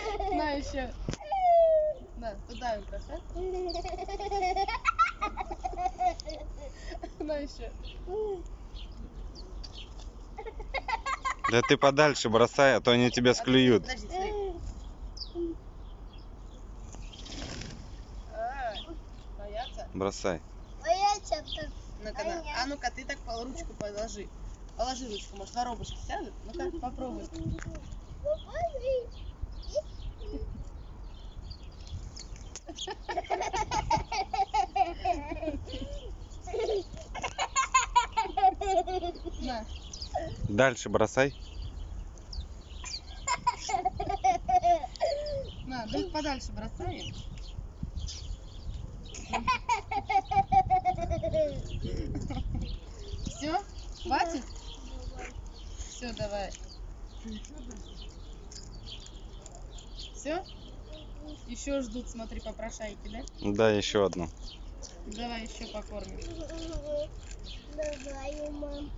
Смотри. На еще. На, туда им бросай. На еще. Да ты подальше бросай, а то они тебя склюют. Подожди, смотри. Боятся? Бросай. Ну-ка, а ну-ка, ты так ручку положи. Положи ручку, может, воробушек сядет? Ну-ка, попробуй. На. Дальше бросай. На, да их подальше бросай. Все? Хватит? Все, давай. Все? Еще ждут, смотри, попрошайки, да? Да, еще одну. Давай еще покормим. Давай, мам.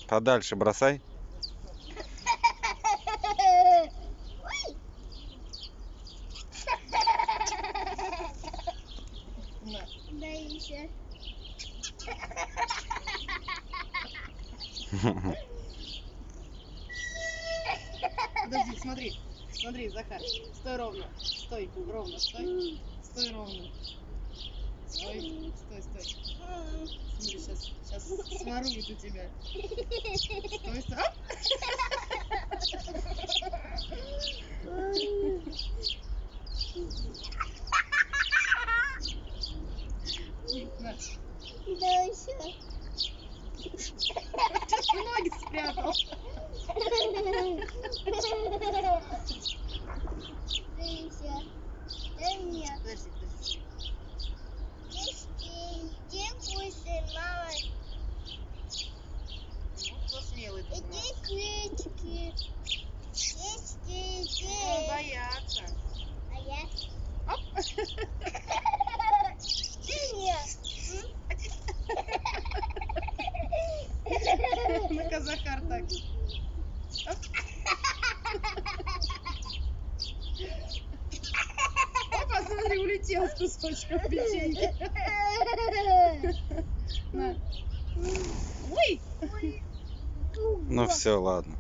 Подальше бросай. На. Дай еще. Подожди, смотри. Смотри, Захар. Стой ровно. Стой ровно. Стой. Стой ровно. Стой. Стой, стой. Смотри, сейчас своруют у тебя. Стой, стой. Оп! На. Дай еще. Сейчас ноги спрятал. Дай еще. Дай мне. Подожди, подожди. Иди кушай, мама. Ну, кто смелый тут у нас? Иди ключики. Иди. Ну, боятся. А я? Оп! Ты нет. Ну-ка, Захар, так. Оп. Опа, смотри, улетел с кусочком печенья. На. Ой! Ну все, ладно.